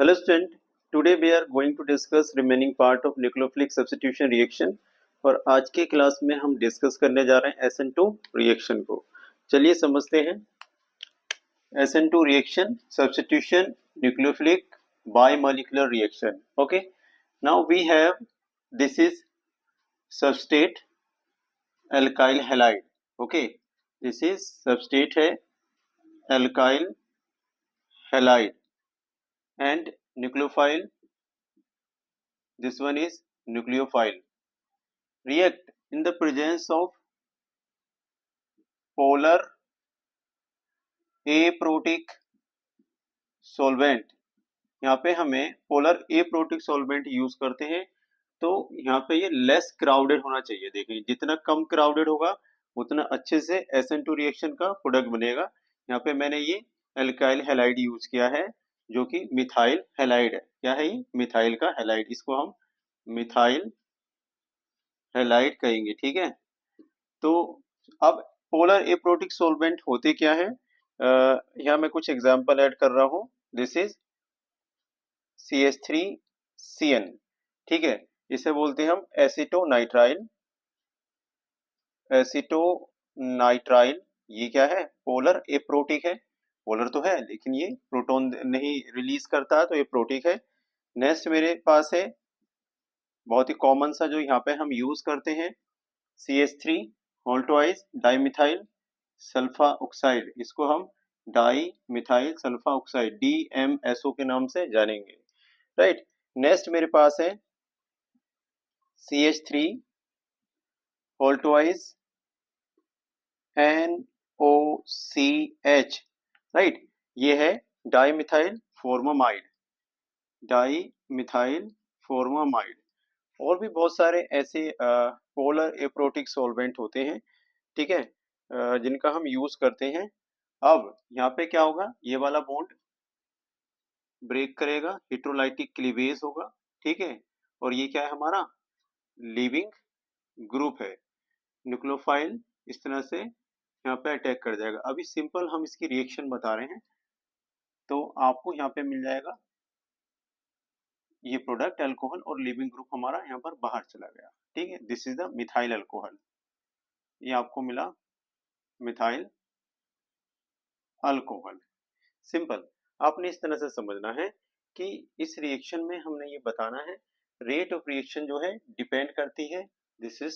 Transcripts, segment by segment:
Hello student, today we are going to discuss remaining part of nucleophilic substitution reaction और आज के class में हम डिस्कस करने जा रहे हैं SN2 रिएक्शन को। चलिए समझते हैं। SN2 reaction substitution nucleophilic bimolecular reaction. Okay, now we have this is substrate alkyl halide. Okay, this is substrate है alkyl halide and nucleophile, this one is nucleophile, react in the presence of polar aprotic solvent। यहाँ पे हमें polar aprotic solvent use करते हैं, तो यहाँ पे ये लेस क्राउडेड होना चाहिए। देखिए जितना कम क्राउडेड होगा उतना अच्छे से SN2 रिएक्शन का प्रोडक्ट बनेगा। यहाँ पे मैंने ये एल्काइल हैलाइड यूज किया है जो कि मिथाइल हैलाइड है। क्या है ये? मिथाइल का हैलाइड, इसको हम मिथाइल हैलाइड कहेंगे। ठीक है, तो अब पोलर एप्रोटिक सॉल्वेंट होते क्या है, यहाँ मैं कुछ एग्जांपल ऐड कर रहा हूँ। This is CH3CN। ठीक है, इसे बोलते हैं हम एसिटोनाइट्राइल। एसिटोनाइट्राइल ये क्या है? पोलर एप्रोटिक है। पोलर तो है लेकिन ये प्रोटॉन नहीं रिलीज करता है, तो ये प्रोटिक है। नेक्स्ट मेरे पास है बहुत ही कॉमन सा जो यहाँ पे हम यूज करते हैं, CH3 whole twice dimethyl sulphoxide. इसको हम dimethyl sulphoxide DMSO के नाम से जानेंगे। राइट, नेक्स्ट मेरे पास है CH3 whole twice NOCH। Right, ये है डाइमिथाइल फॉर्मामाइड, डाइमिथाइल फॉर्मामाइड। और भी बहुत सारे ऐसे पोलर एप्रोटिक सॉल्वेंट होते हैं, ठीक है, जिनका हम यूज करते हैं। अब यहाँ पे क्या होगा, ये वाला बॉन्ड ब्रेक करेगा, हेटेरोलाइटिक क्लीवेज होगा। ठीक है, और ये क्या है हमारा लीविंग ग्रुप है। न्यूक्लियोफाइल इस तरह से यहाँ पे अटैक कर जाएगा। अभी सिंपल हम इसकी रिएक्शन बता रहे हैं, तो आपको यहाँ पे मिल जाएगा ये प्रोडक्ट अल्कोहल और लीविंग ग्रुप हमारा यहाँ पर बाहर चला गया। ठीक है, this is the methyl alcohol. ये आपको मिला मिथाइल अल्कोहल। सिंपल, आपने इस तरह से समझना है कि इस रिएक्शन में हमने ये बताना है रेट ऑफ रिएक्शन जो है डिपेंड करती है this is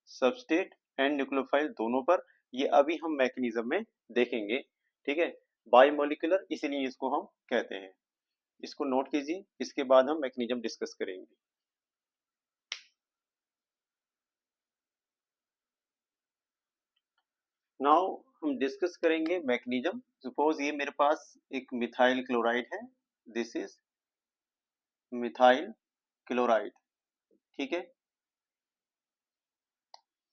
substrate and nucleophile दोनों पर। ये अभी हम मैकेनिज्म में देखेंगे। ठीक है, बायोमोलिकुलर इसीलिए इसको हम कहते हैं। इसको नोट कीजिए, इसके बाद हम मैकेनिज्म डिस्कस करेंगे। नाउ हम डिस्कस करेंगे मैकेनिज्म। सपोज ये मेरे पास एक मिथाइल क्लोराइड है, दिस इज मिथाइल क्लोराइड। ठीक है,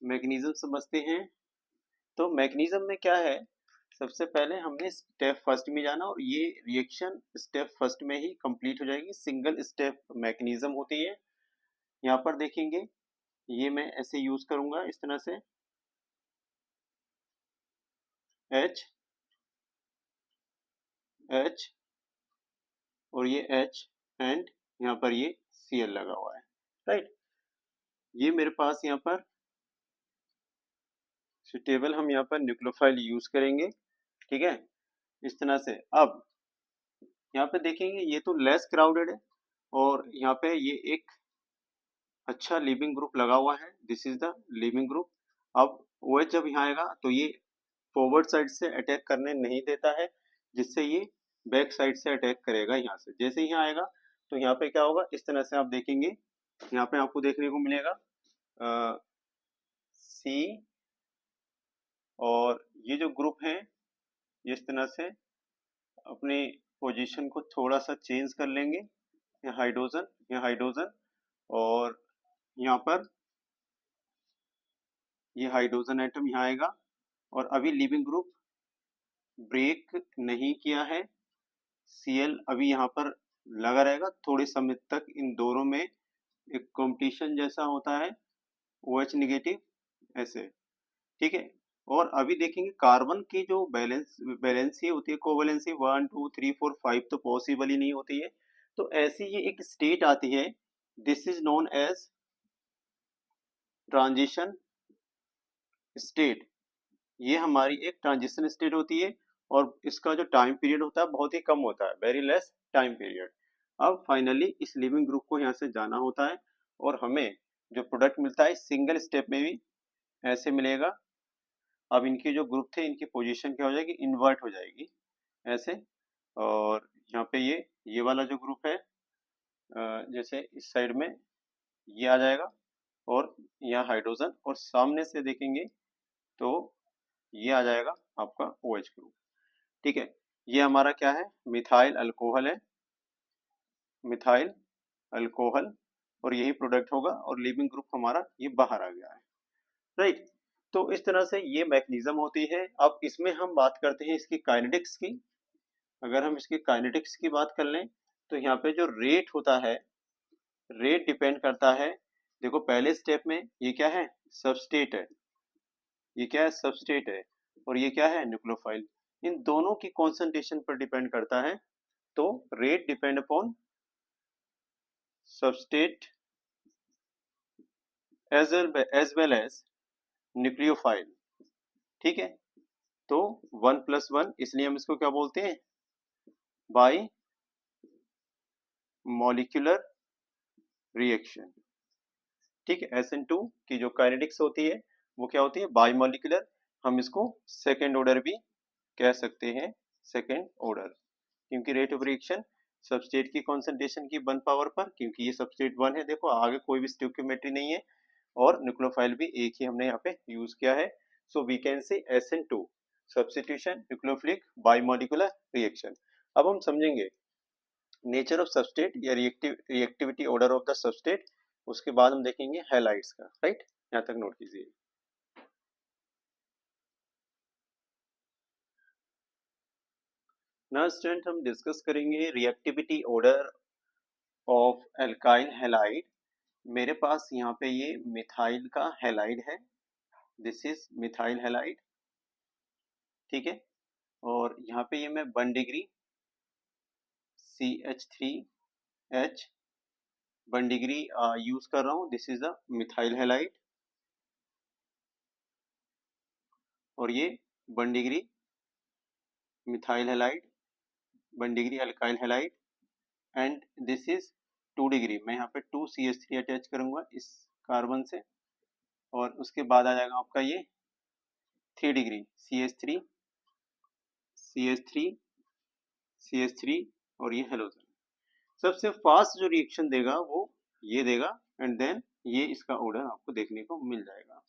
मैकेनिज्म समझते हैं। तो मैकेनिज्म में क्या है, सबसे पहले हमने स्टेप फर्स्ट में जाना और ये रिएक्शन स्टेप फर्स्ट में ही कंप्लीट हो जाएगी। सिंगल स्टेप मैकेनिज्म होती है। यहाँ पर देखेंगे ये मैं ऐसे यूज करूंगा इस तरह से H H और ये H एंड यहाँ पर ये Cl लगा हुआ है। राइट, ये मेरे पास यहाँ पर सुटेबल हम यहाँ पर न्यूक्लियोफाइल यूज करेंगे। ठीक है, इस तरह से। अब यहाँ पे देखेंगे ये तो लेस क्राउडेड है और यहाँ पे ये एक अच्छा लिविंग ग्रुप लगा हुआ है, this is the leaving group. अब OH जब यहाँ आएगा तो ये फॉरवर्ड साइड से अटैक करने नहीं देता है, जिससे ये बैक साइड से अटैक करेगा। यहाँ से जैसे यहाँ आएगा तो यहाँ पे क्या होगा, इस तरह से आप देखेंगे यहाँ पे आपको देखने को मिलेगा C और ये जो ग्रुप है इस तरह से अपनी पोजीशन को थोड़ा सा चेंज कर लेंगे। यहाँ हाइड्रोजन और यहाँ पर ये हाइड्रोजन एटम यहाँ आएगा और अभी लिविंग ग्रुप ब्रेक नहीं किया है। Cl अभी यहाँ पर लगा रहेगा थोड़े समय तक। इन दोनों में एक कंपटीशन जैसा होता है, OH नेगेटिव ऐसे। ठीक है, और अभी देखेंगे कार्बन की जो बैलेंसी होती है, कोवैलेंसी 1 2 3 4 5 तो पॉसिबल ही नहीं होती है। तो ऐसी ये एक स्टेट आती है, this is known as transition state. ये हमारी एक ट्रांजिशन स्टेट होती है और इसका जो टाइम पीरियड होता है बहुत ही कम होता है, वेरी लेस टाइम पीरियड। अब फाइनली इस लिविंग ग्रुप को यहाँ से जाना होता है और हमें जो प्रोडक्ट मिलता है सिंगल स्टेप में भी ऐसे मिलेगा। अब इनके जो ग्रुप थे इनकी पोजीशन क्या हो जाएगी, इन्वर्ट हो जाएगी ऐसे। और यहाँ पे ये वाला जो ग्रुप है जैसे इस साइड में ये आ जाएगा और यहाँ हाइड्रोजन, और सामने से देखेंगे तो ये आ जाएगा आपका OH ग्रुप। ठीक है, ये हमारा क्या है, मिथाइल अल्कोहल है, मिथाइल अल्कोहल, और यही प्रोडक्ट होगा और लिविंग ग्रुप हमारा ये बाहर आ गया है, राइट। तो इस तरह से ये मैकेनिज्म होती है। अब इसमें हम बात करते हैं इसकी काइनेटिक्स की। अगर हम इसकी काइनेटिक्स की बात कर लें तो यहाँ पे जो रेट होता है, रेट डिपेंड करता है। देखो पहले स्टेप में ये क्या है, सबस्टेट है, ये क्या है, सबस्टेट है, और ये क्या है, न्यूक्लियोफाइल। इन दोनों की कॉन्सेंट्रेशन पर डिपेंड करता है। तो rate depend upon substrate as well as nucleophile. ठीक है, तो 1+1 इसलिए हम इसको क्या बोलते हैं, बाई मॉलिक्यूलर रिएक्शन। ठीक है, SN2 की जो काइनेटिक्स होती है वो क्या होती है, बाई मॉलिक्यूलर। हम इसको सेकेंड ऑर्डर भी कह सकते हैं, सेकेंड ऑर्डर, क्योंकि रेट ऑफ रिएक्शन सबस्टेट की कॉन्सेंट्रेशन की 1 पावर पर, क्योंकि ये सबस्टेट 1 है, देखो आगे कोई भी स्टोइकियोमेट्री नहीं है, और न्यूक्लियोफाइल भी एक ही हमने यहाँ पे यूज किया है। So we can say SN2 substitution nucleophilic बाइमॉलिक्यूलर reaction. अब हम समझेंगे नेचर ऑफ सबस्टेट या reactivity order of the substrate, उसके बाद हम देखेंगे हैलाइड्स का, राइट। यहाँ तक नोट कीजिए। नाउ स्टूडेंट हम डिस्कस करेंगे reactivity order of alkyl halide. मेरे पास यहाँ पे ये मिथाइल का हैलाइड है, दिस इज मिथाइल हैलाइड, ठीक है। और यहाँ पे ये मैं 1 डिग्री CH3H 1 डिग्री यूज कर रहा हूँ, this is the methyl halide. और ये 1 degree methyl halide, 1 degree alkyl halide, and this is 2 degree. मैं यहाँ पे 2 CH3 अटैच करूंगा इस कार्बन से, और उसके बाद आ जाएगा आपका ये 3 डिग्री CH3 CH3 CH3, और ये हेलोजन। सबसे फास्ट जो रिएक्शन देगा वो ये देगा, एंड देन ये इसका ऑर्डर आपको देखने को मिल जाएगा,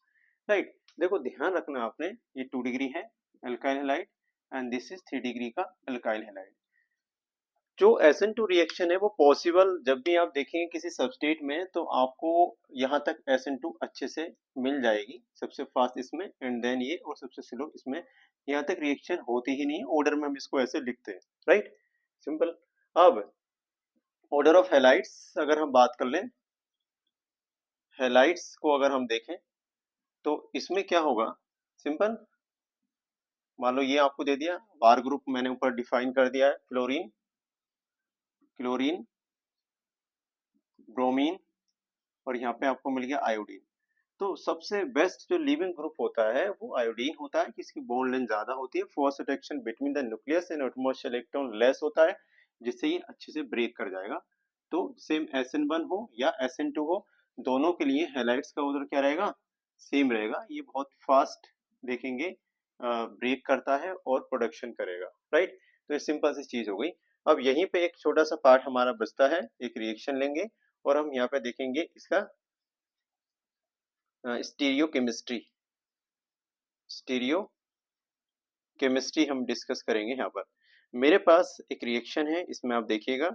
राइट। देखो ध्यान रखना आपने, ये 2 डिग्री है alkyl halide and this is 3 degree का अल्काइल हैलाइड। जो SN2 रिएक्शन है वो पॉसिबल जब भी आप देखेंगे किसी सबस्टेट में तो आपको यहाँ तक SN2 अच्छे से मिल जाएगी, सबसे फास्ट इसमें, एंड देन ये, और सबसे स्लो इसमें। यहाँ तक रिएक्शन होती ही नहीं, ऑर्डर में हम इसको ऐसे लिखते हैं, राइट, सिंपल। अब ऑर्डर ऑफ हैलाइड्स अगर हम बात कर लें, हैलाइड्स को अगर हम देखें तो इसमें क्या होगा, सिंपल। मान लो ये आपको दे दिया बार ग्रुप, मैंने ऊपर डिफाइन कर दिया है, क्लोरीन, क्लोरीन, ब्रोमीन, और यहाँ पे आपको मिल गया आयोडीन। तो सबसे बेस्ट जो लिविंग ग्रुप होता है वो आयोडीन होता है, किसकी बॉन्ड लेंथ ज्यादा होती है, force attraction between the nucleus and atmosphere electron less होता है, जिससे ये अच्छे से ब्रेक कर जाएगा। तो सेम SN1 हो या SN2 हो, दोनों के लिए हैलाइड्स का ऑर्डर क्या रहेगा, सेम रहेगा। ये बहुत फास्ट देखेंगे ब्रेक करता है और प्रोडक्शन करेगा, राइट। तो ये सिंपल सी चीज हो गई। अब यहीं पे एक छोटा सा पार्ट हमारा बचता है, एक रिएक्शन लेंगे और हम यहाँ पे देखेंगे इसका स्टीरियो केमिस्ट्री, स्टीरियो केमिस्ट्री हम डिस्कस करेंगे। यहाँ पर मेरे पास एक रिएक्शन है, इसमें आप देखिएगा,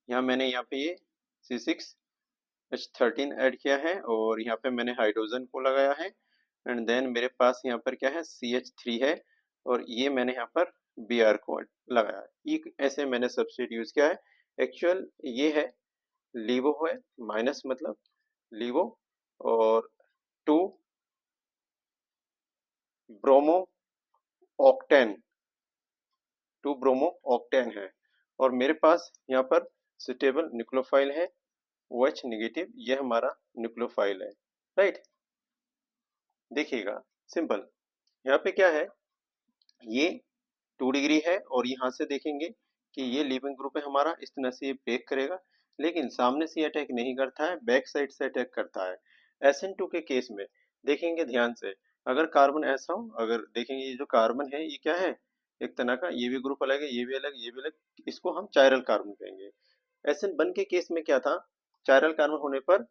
यहाँ मैंने यहाँ पे ये C6H13 ऐड किया है और यहाँ पे मैंने हाइड्रोजन को लगाया है, एंड देन मेरे पास यहाँ पर क्या है, CH3 है, और ये मैंने यहाँ पर Br को लगाया है। ये ऐसे मैंने सब्स्टिट्यूट यूज किया है। एक्चुअल ये है लिवो है, माइनस मतलब लिवो, और 2 ब्रोमो ऑक्टेन, 2 ब्रोमो ऑक्टेन है और मेरे पास यहाँ पर सुटेबल न्यूक्लियोफाइल है OH नेगेटिव, ये हमारा न्यूक्लियोफाइल है, राइट। देखिएगा सिंपल, यहाँ पे क्या है, ये 2 डिग्री है और यहाँ से देखेंगे कि ये लीविंग ग्रुप है हमारा, इस तरह से ये ब्रेक करेगा, लेकिन सामने से अटैक नहीं करता है, बैक साइड से अटैक करता है। SN2 के केस में देखेंगे ध्यान से, अगर कार्बन ऐसा हो, अगर देखेंगे ये जो कार्बन है ये क्या है, एक तरह का, ये भी ग्रुप अलग है, ये भी अलग, ये भी अलग, इसको हम चायरल कार्बन कहेंगे। SN1 के केस में क्या था, चायरल कार्बन होने पर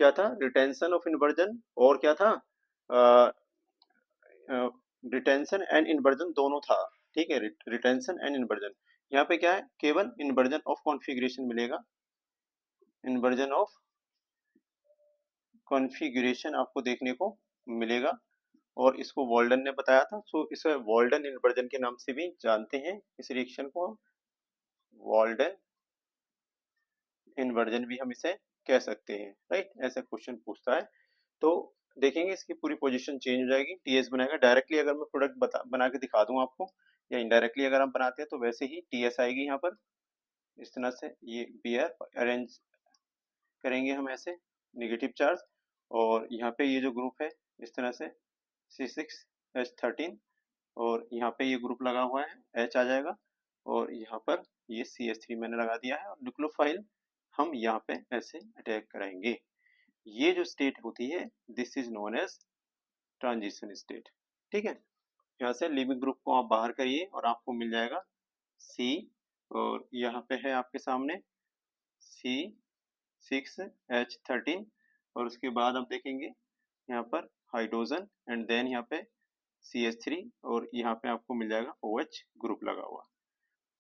क्या था, रिटेंशन ऑफ इन्वर्जन और क्या था, रिटेंशन एंड इन्वर्जन दोनों था, ठीक है, रिटेंशन एंड इन्वर्जन। यहाँ पे क्या है, केवल इन्वर्जन ऑफ कॉन्फ़िगरेशन मिलेगा, इन्वर्जन ऑफ कॉन्फ़िगरेशन आपको देखने को मिलेगा और इसको वॉल्डन ने बताया था, सो इसे वॉल्डन इन्वर्जन के नाम से भी जानते हैं, इस रिएक्शन को हम वॉल्डन इन्वर्जन भी हम इसे कह सकते हैं, राइट। ऐसा क्वेश्चन पूछता है तो देखेंगे इसकी पूरी पोजीशन चेंज हो जाएगी, टीएस बनाएगा। डायरेक्टली अगर मैं प्रोडक्ट बना के दिखा दूं आपको, या इनडायरेक्टली अगर हम बनाते हैं तो वैसे ही टीएस आएगी यहाँ पर, इस तरह से ये बियर अरेंज करेंगे हम ऐसे, नेगेटिव चार्ज, और यहाँ पे ये जो ग्रुप है इस तरह से C6H13, और यहाँ पे ये ग्रुप लगा हुआ है H आ जाएगा, और यहाँ पर ये CH3 मैंने लगा दिया है, और न्यूक्लियोफाइल हम यहाँ पे ऐसे अटैक कराएंगे। ये जो स्टेट होती है this is known as transition state, ठीक है। यहाँ से लिविंग ग्रुप को आप बाहर करिए और आपको मिल जाएगा C, और यहाँ पे है आपके सामने C6H13, और उसके बाद आप देखेंगे यहाँ पर हाइड्रोजन एंड देन यहाँ पे CH3, और यहाँ पे आपको मिल जाएगा OH ग्रुप लगा हुआ,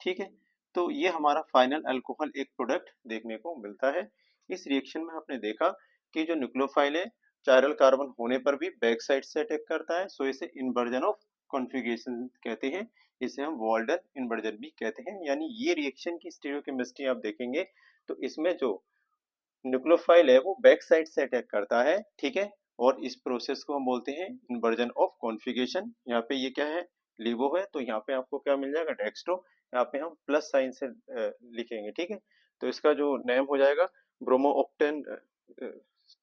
ठीक है। तो ये हमारा फाइनल अल्कोहल एक प्रोडक्ट देखने को मिलता है। इस रिएक्शन में आपने देखा कि जो न्यूक्लियोफाइल है चायरल कार्बन होने पर भी बैक साइड से अटैक करता है, सो इसे इन्वर्जन ऑफ कॉन्फ़िगरेशन कहते हैं, इसे हम वॉल्डन इन्वर्जन भी कहते हैं। यानी ये रिएक्शन की स्टीरियोकेमिस्ट्री आप देखेंगे तो इसमें जो न्यूक्लियोफाइल है वो बैक साइड से अटैक करता है, ठीक है, और इस प्रोसेस को हम बोलते हैं इन्वर्जन ऑफ कॉन्फ़िगरेशन। यहाँ पे ये क्या है, लिवो है, तो यहाँ पे आपको क्या मिल जाएगा, डेक्स्ट्रो, यहाँ पे हम प्लस साइन से लिखेंगे, ठीक है। तो इसका जो नेम हो जाएगा ब्रोमो ऑक्टेन,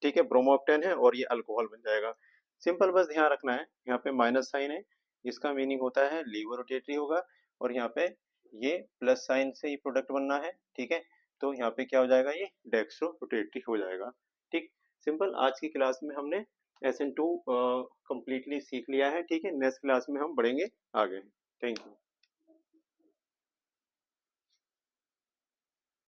ठीक है, ब्रोमो ऑक्टेन है और ये अल्कोहल बन जाएगा। सिंपल बस ध्यान रखना है, यहाँ पे माइनस साइन है, इसका मीनिंग होता है लीवर रोटेटरी होगा, और यहाँ पे ये प्लस साइन से ही प्रोडक्ट बनना है, ठीक है। तो यहाँ पे क्या हो जाएगा, ये डेक्स्ट्रो रोटेटरी हो जाएगा, ठीक। सिंपल, आज की क्लास में हमने SN2 कंप्लीटली सीख लिया है, ठीक है। नेक्स्ट क्लास में हम बढ़ेंगे आगे। Thank you.